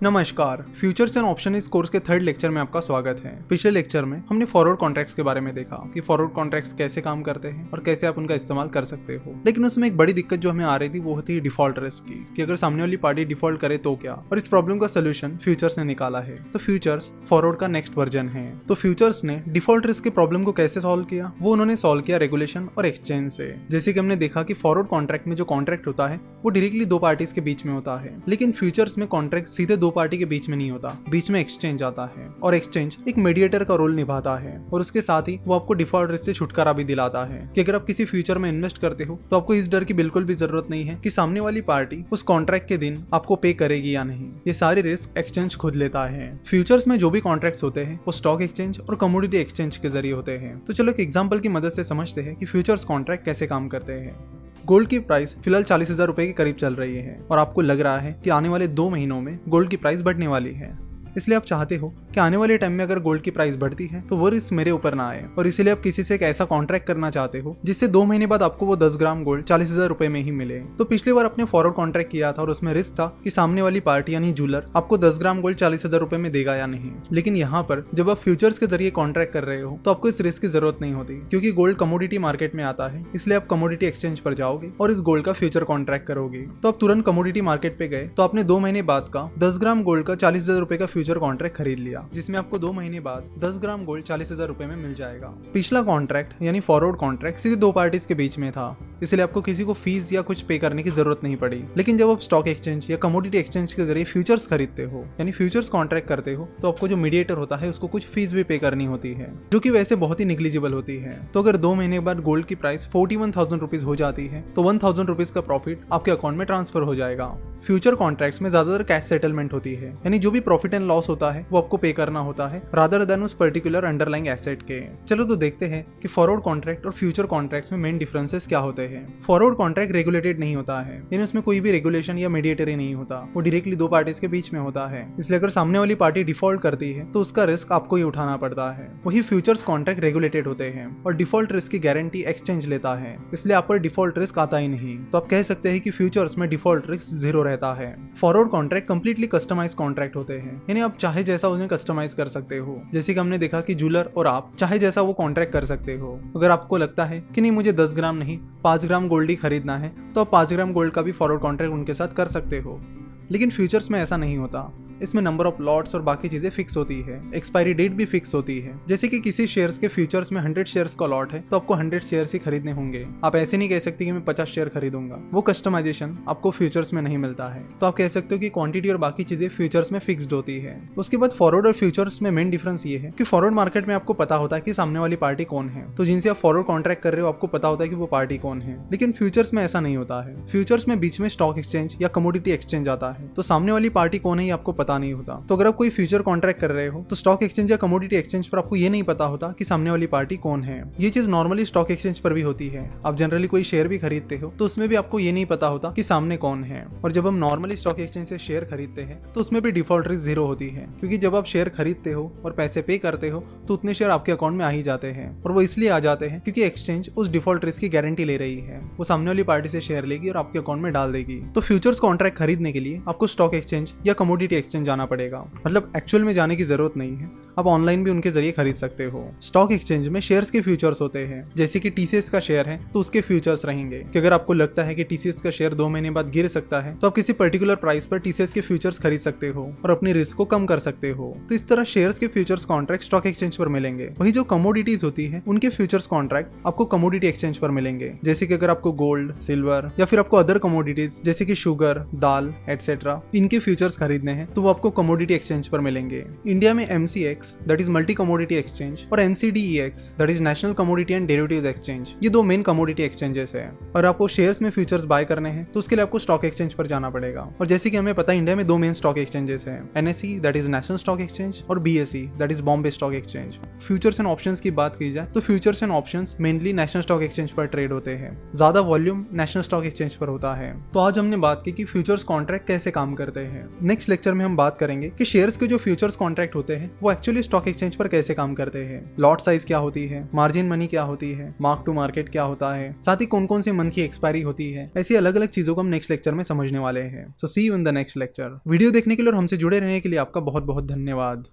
नमस्कार, futures and option इस course के थर्ड लेक्चर में आपका स्वागत है। पिछले लेक्चर में हमने फॉरवर्ड कॉन्ट्रैक्ट्स के बारे में देखा कि फॉरवर्ड कॉन्ट्रैक्ट्स कैसे काम करते हैं और कैसे आप उनका इस्तेमाल कर सकते हो। लेकिन उसमें एक बड़ी दिक्कत जो हमें आ रही थी वो होती है डिफॉल्ट रिस्क की, कि अगर सामने वाली पार्टी डिफॉल्ट करे तो क्या। और इस प्रॉब्लम का सोल्यूशन फ्यूचर्स ने निकाला है। तो फ्यूचर्स फॉरवर्ड का नेक्स्ट वर्जन है। तो फ्यूचर्स ने डिफॉल्ट रिस्क के प्रॉब्लम को कैसे सॉल्व किया, वो उन्होंने सॉल्व किया रेगुलेशन और एक्सचेंज से। जैसे कि हमने देखा कि फॉरवर्ड कॉन्ट्रैक्ट में जो कॉन्ट्रैक्ट होता है वो डायरेक्टली दो पार्टीज के बीच में होता है, लेकिन फ्यूचर्स में कॉन्ट्रैक्ट सीधे दो पार्टी के बीच में होता, बीच में एक्सचेंज आता है और एक्सचेंज एक मीडिएटर का रोल निभाता है। और उसके साथ ही वो आपको डिफॉल्ट रिस्क से छुटकारा भी दिलाता है कि अगर आप किसी फ्यूचर में इन्वेस्ट करते हो तो आपको इस डर की बिल्कुल भी जरूरत नहीं है कि सामने वाली पार्टी उस कॉन्ट्रैक्ट के दिन आपको पे करेगी या नहीं। ये सारी रिस्क एक्सचेंज खुद लेता है। फ्यूचर्स में जो भी कॉन्ट्रैक्ट्स होते हैं वो स्टॉक एक्सचेंज और कमोडिटी एक्सचेंज के जरिए होते हैं। तो चलो एक एग्जाम्पल की मदद से समझते हैं कि फ्यूचर्स कॉन्ट्रैक्ट कैसे काम करते हैं। गोल्ड की प्राइस फिलहाल 40,000 रुपए के करीब चल रही है और आपको लग रहा है कि आने वाले 2 महीनों में गोल्ड की प्राइस बढ़ने वाली है। इसलिए आप चाहते हो कि आने वाले टाइम में अगर गोल्ड की प्राइस बढ़ती है तो वो रिस्क मेरे ऊपर ना आए, और इसीलिए आप किसी से एक ऐसा कॉन्ट्रैक्ट करना चाहते हो जिससे 2 महीने बाद आपको वो 10 ग्राम गोल्ड 40,000 रुपए में ही मिले। तो पिछली बार आपने फॉरवर्ड कॉन्ट्रैक्ट किया था और उसमें रिस्क था कि सामने वाली पार्टी यानी जूलर आपको 10 ग्राम गोल्ड 40,000 रुपए में देगा या नहीं। लेकिन यहाँ पर जब आप फ्यूचर्स के जरिए कॉन्ट्रैक्ट कर रहे हो तो आपको इस रिस्क की जरूरत नहीं होती, क्योंकि गोल्ड कमोडिटी मार्केट में आता है। इसलिए आप कमोडिटी एक्सचेंज पर जाओगे और इस गोल्ड का फ्यूचर कॉन्ट्रैक्ट करोगे। तो आप तुरंत कमोडिटी मार्केट पे गए तो आपने 2 महीने बाद का 10 ग्राम गोल्ड का 40,000 रुपए का फ्यूचर कॉन्ट्रैक्ट खरीद लिया, जिसमें आपको 2 महीने बाद 10 ग्राम गोल्ड 40,000 रुपए में मिल जाएगा। पिछला कॉन्ट्रैक्ट यानी फॉरवर्ड कॉन्ट्रैक्ट सीधे दो पार्टीज के बीच में था, इसलिए आपको किसी को फीस या कुछ पे करने की जरूरत नहीं पड़ी। लेकिन जब आप स्टॉक एक्सचेंज या कमोडिटी एक्सचेंज के जरिए फ्यूचर्स खरीदते हो यानी फ्यूचर्स कॉन्ट्रैक्ट करते हो तो आपको जो मीडिएटर होता है उसको कुछ फीस भी पे करनी होती है, जो कि वैसे बहुत ही निग्लिजिबल होती है। तो अगर 2 महीने बाद गोल्ड की प्राइस 41,000 रुपीज हो जाती है तो 1,000 रुपीज का प्रॉफिट आपके अकाउंट में ट्रांसफर हो जाएगा। फ्यूचर कॉन्ट्रैक्ट्स में ज्यादातर कैश सेटलमेंट होती है, यानी जो भी प्रॉफिट एंड लॉस होता है वो आपको पे करना होता है रादर देन उस पर्टिकुलर अंडरलाइंग एसेट के। चलो तो देखते हैं कि फॉरवर्ड कॉन्ट्रैक्ट और फ्यूचर कॉन्ट्रैक्ट्स में मेन डिफरेंसेस क्या होते हैं। फॉरवर्ड कॉन्ट्रैक्ट रेगुलेटेड नहीं होता है, यानी उसमें कोई भी रेगुलेशन या मीडिएटर नहीं होता, वो डायरेक्टली दो पार्टीज के बीच में होता है। इसलिए अगर सामने वाली पार्टी डिफॉल्ट करती है तो उसका रिस्क आपको ही उठाना पड़ता है। वही फ्यूचर्स कॉन्ट्रैक्ट रेगुलेटेड होते हैं और डिफॉल्ट रिस्क की गारंटी एक्सचेंज लेता है, इसलिए आप पर डिफॉल्ट रिस्क आता ही नहीं। तो आप कह सकते हैं कि फ्यूचर्स में डिफॉल्ट रिस्क 0 रहता है। Forward contract completely customise contract होते हैं, यानी आप चाहे जैसा उन्हें कस्टमाइज कर सकते हो। जैसे कि हमने देखा कि जूलर और आप चाहे जैसा वो कॉन्ट्रैक्ट कर सकते हो। अगर आपको लगता है कि नहीं मुझे 10 ग्राम नहीं 5 ग्राम गोल्ड ही खरीदना है तो आप 5 ग्राम गोल्ड का भी फॉरवर्ड कॉन्ट्रैक्ट उनके साथ कर सकते हो। लेकिन फ्यूचर्स में ऐसा नहीं होता। इसमें नंबर ऑफ लॉट्स और बाकी चीजें फिक्स होती है, एक्सपायरी डेट भी फिक्स होती है। जैसे कि किसी शेयर्स के फ्यूचर्स में 100 शेयर्स का लॉट है तो आपको 100 शेयर्स ही खरीदने होंगे। आप ऐसे नहीं कह सकते कि मैं 50 शेयर खरीदूंगा, वो कस्टमाइजेशन आपको फ्यूचर्स में नहीं मिलता है। तो आप कह सकते हो कि क्वांटिटी और बाकी चीजें फ्यूचर्स में फिक्स्ड होती है। उसके बाद फॉरवर्ड और फ्यूचर्स में मेन डिफरेंस ये है कि फॉरवर्ड मार्केट में आपको पता होता है कि सामने वाली पार्टी कौन है, तो जिनसे आप फॉरवर्ड कॉन्ट्रैक्ट कर रहे हो आपको पता होता है कि वो पार्टी कौन है। लेकिन फ्यूचर्स में ऐसा नहीं होता है। फ्यूचर्स में बीच में स्टॉक एक्सचेंज या कमोडिटी एक्सचेंज आता है, तो सामने वाली पार्टी कौन है ये आपको पता नहीं होता। तो अगर आप कोई फ्यूचर कॉन्ट्रैक्ट कर रहे हो तो स्टॉक एक्सचेंज या कमोडिटी एक्सचेंज पर आपको ये नहीं पता होता कि सामने वाली पार्टी कौन है। ये चीज नॉर्मली स्टॉक एक्सचेंज पर भी होती है। आप जनरली कोई शेयर भी खरीदते हो तो उसमें भी आपको ये नहीं पता होता कि सामने कौन है। और जब हम नॉर्मली स्टॉक एक्सचेंज से शेयर खरीदते हैं तो उसमें भी डिफॉल्ट रिस्क 0 होती है, क्योंकि जब आप शेयर खरीदते हो और पैसे पे करते हो तो उतने शेयर आपके अकाउंट में आ ही जाते हैं। और वो इसलिए आ जाते हैं क्योंकि एक्सचेंज उस डिफॉल्ट रिस्क की गारंटी ले रही है। वो सामने वाली पार्टी से शेयर लेगी और आपके अकाउंट में डाल देगी। तो फ्यूचर्स कॉन्ट्रैक्ट खरीदने के लिए आपको स्टॉक एक्सचेंज या कमोडिटी एक्सचेंज जाना पड़ेगा, मतलब एक्चुअल में जाने की जरूरत नहीं है। आप ऑनलाइन भी उनके जरिए खरीद सकते हो। स्टॉक एक्सचेंज में शेयर्स के फ्यूचर्स होते हैं, जैसे कि टीसीएस का शेयर है तो उसके फ्यूचर्स रहेंगे कि अगर आपको लगता है कि टीसीएस का शेयर 2 महीने बाद गिर सकता है तो आप किसी पर्टिकुलर प्राइस पर टीसीएस के फ्यूचर्स खरीद सकते हो और अपनी रिस्क को कम कर सकते हो। तो इस तरह शेयर्स के फ्यूचर्स कॉन्ट्रैक्ट स्टॉक एक्सचेंज पर मिलेंगे। वही जो कमोडिटीज होती है उनके फ्यूचर्स कॉन्ट्रैक्ट आपको कमोडिटी एक्सचेंज पर मिलेंगे। जैसे कि अगर आपको गोल्ड, सिल्वर या फिर आपको अदर कमोडिटीज जैसे कि शुगर, दाल एटसेट्रा इनके फ्यूचर्स खरीदने हैं तो वो आपको कमोडिटी एक्सचेंज पर मिलेंगे। इंडिया में MCX that is multi commodity exchange और NCDEX that is national commodity and derivatives exchange, ये 2 मेन कमोडिटी एक्सचेंजेस है। और आपको शेयर्स में फ्यूचर्स बाय करने हैं तो उसके लिए आपको स्टॉक एक्सचेंज पर जाना पड़ेगा। और जैसे कि हमें पता है इंडिया में 2 मेन स्टॉक एक्सचेंजेस हैं, NSE that is national stock exchange और BSE that is Bombay stock exchange. Futures and options की बात की जाए तो futures and options mainly national stock exchange पर ट्रेड होते हैं, ज्यादा वॉल्यूम नेशनल स्टॉक एक्सचेंज पर होता है। तो आज हमने बात की कि फ्यूचर्स कॉन्ट्रैक्ट कैसे कैसे काम करते हैं। नेक्स्ट लेक्चर में हम बात करेंगे कि शेयर्स के जो फ्यूचर्स कॉन्ट्रैक्ट होते हैं वो एक्चुअली स्टॉक एक्सचेंज पर कैसे काम करते हैं, लॉट साइज क्या होती है, मार्जिन मनी क्या होती है, मार्क टू मार्केट क्या होता है, साथ ही कौन कौन से मंथ की एक्सपायरी होती है। ऐसी अलग अलग चीजों को हम नेक्स्ट लेक्चर में समझने वाले हैं। So see you in the next lecture. Video देखने के लिए और हमसे जुड़े रहने के लिए आपका बहुत बहुत धन्यवाद।